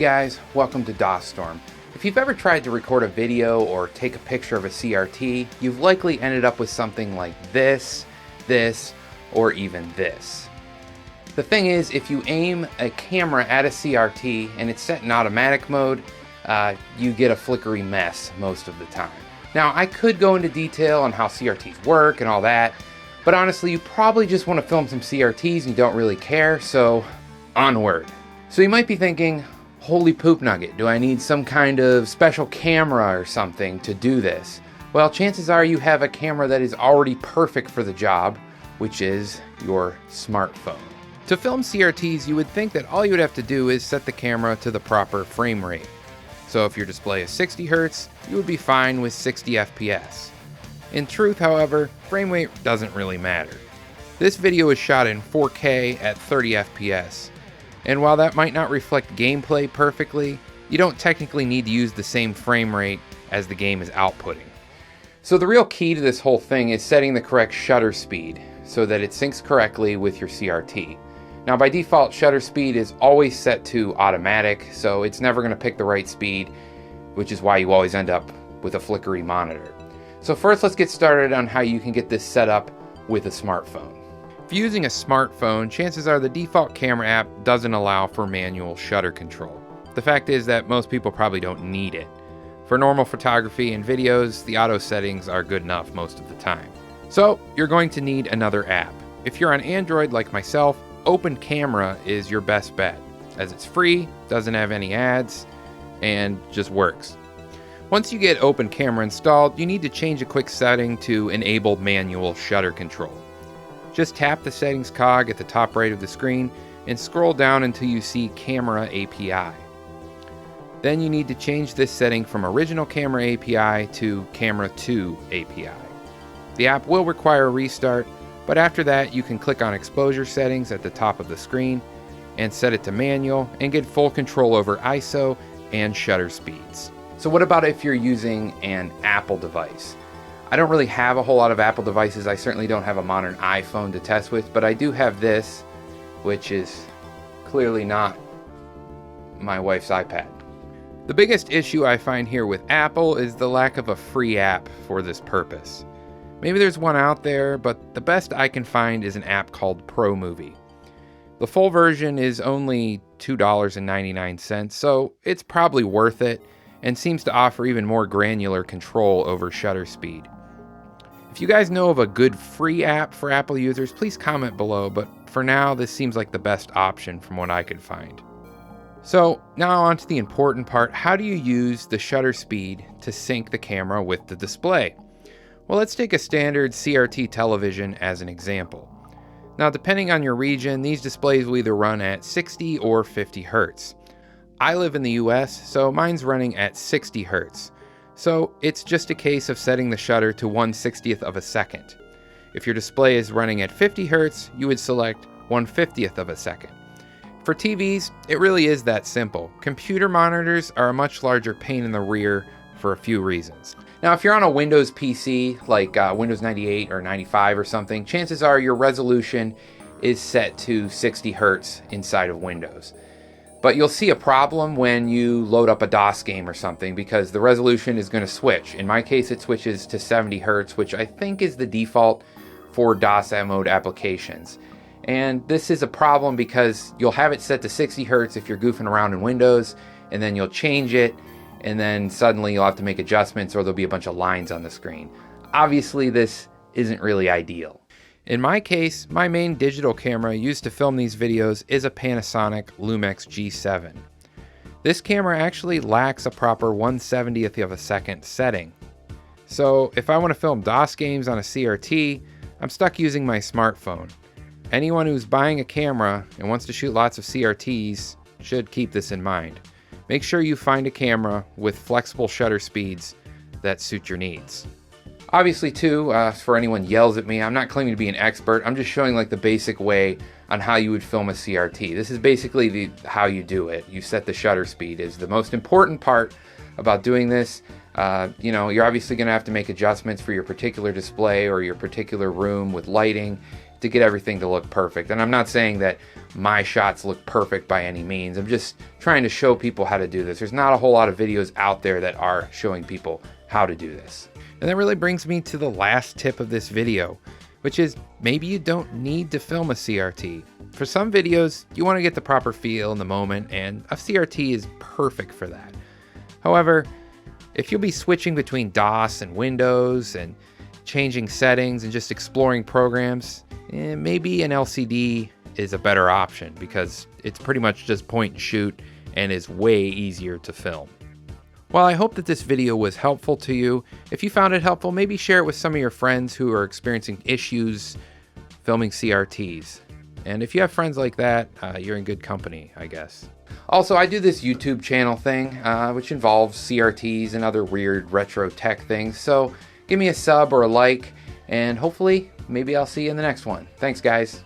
guys, welcome to DOS Storm. If you've ever tried to record a video or take a picture of a CRT, you've likely ended up with something like this, or even this. The thing is, if you aim a camera at a CRT and it's set in automatic mode, you get a flickery mess most of the time. Now, I could go into detail on how CRTs work and all that, but honestly, you probably just want to film some CRTs and you don't really care, so onward. So you might be thinking, holy poop nugget, do I need some kind of special camera or something to do this? Well, chances are you have a camera that is already perfect for the job, which is your smartphone. To film CRTs, you would think that all you would have to do is set the camera to the proper frame rate. So if your display is 60 Hz, you would be fine with 60 FPS. In truth, however, frame rate doesn't really matter. This video is shot in 4K at 30 FPS. And while that might not reflect gameplay perfectly, you don't technically need to use the same frame rate as the game is outputting. So the real key to this whole thing is setting the correct shutter speed so that it syncs correctly with your CRT. Now by default, shutter speed is always set to automatic, so it's never going to pick the right speed, which is why you always end up with a flickery monitor. So first, let's get started on how you can get this set up with a smartphone. If you're using a smartphone, chances are the default camera app doesn't allow for manual shutter control. The fact is that most people probably don't need it. For normal photography and videos, the auto settings are good enough most of the time. So you're going to need another app. If you're on Android like myself, Open Camera is your best bet, as it's free, doesn't have any ads, and just works. Once you get Open Camera installed, you need to change a quick setting to enable manual shutter control. Just tap the settings cog at the top right of the screen and scroll down until you see Camera API. Then you need to change this setting from Original Camera API to Camera 2 API. The app will require a restart, but after that you can click on Exposure Settings at the top of the screen and set it to manual and get full control over ISO and shutter speeds. So what about if you're using an Apple device? I don't really have a whole lot of Apple devices. I certainly don't have a modern iPhone to test with, but I do have this, which is clearly not my wife's iPad. The biggest issue I find here with Apple is the lack of a free app for this purpose. Maybe there's one out there, but the best I can find is an app called ProMovie. The full version is only $2.99, so it's probably worth it and seems to offer even more granular control over shutter speed. If you guys know of a good free app for Apple users, please comment below, but for now, this seems like the best option from what I could find. So now on to the important part. How do you use the shutter speed to sync the camera with the display? Well, let's take a standard CRT television as an example. Now, depending on your region, these displays will either run at 60 or 50 Hertz. I live in the US, so mine's running at 60 Hertz. So it's just a case of setting the shutter to 1/60th of a second. If your display is running at 50 Hertz, you would select 1/50th of a second. For TVs, it really is that simple. Computer monitors are a much larger pain in the rear for a few reasons. Now, if you're on a Windows PC, like Windows 98 or 95 or something, chances are your resolution is set to 60 Hertz inside of Windows. But you'll see a problem when you load up a DOS game or something because the resolution is going to switch. In my case, it switches to 70 Hertz, which I think is the default for DOS mode applications. And this is a problem because you'll have it set to 60 Hertz if you're goofing around in Windows, and then you'll change it, and then suddenly you'll have to make adjustments or there'll be a bunch of lines on the screen. Obviously, this isn't really ideal. In my case, my main digital camera used to film these videos is a Panasonic Lumix G7. This camera actually lacks a proper 1/70th of a second setting. So if I want to film DOS games on a CRT, I'm stuck using my smartphone. Anyone who's buying a camera and wants to shoot lots of CRTs should keep this in mind. Make sure you find a camera with flexible shutter speeds that suit your needs. Obviously too, for anyone yells at me, I'm not claiming to be an expert. I'm just showing like the basic way on how you would film a CRT. This is basically how you do it. You set the shutter speed is the most important part about doing this. You're obviously going to have to make adjustments for your particular display or your particular room with lighting to get everything to look perfect. And I'm not saying that my shots look perfect by any means. I'm just trying to show people how to do this. There's not a whole lot of videos out there that are showing people how to do this. And that really brings me to the last tip of this video, which is maybe you don't need to film a CRT. For some videos, you want to get the proper feel in the moment, and a CRT is perfect for that. However, if you'll be switching between DOS and Windows and changing settings and just exploring programs, maybe an LCD is a better option because it's pretty much just point and shoot and is way easier to film. Well, I hope that this video was helpful to you. If you found it helpful, maybe share it with some of your friends who are experiencing issues filming CRTs. And if you have friends like that, you're in good company, I guess. Also, I do this YouTube channel thing, which involves CRTs and other weird retro tech things. So give me a sub or a like, and hopefully, maybe I'll see you in the next one. Thanks, guys.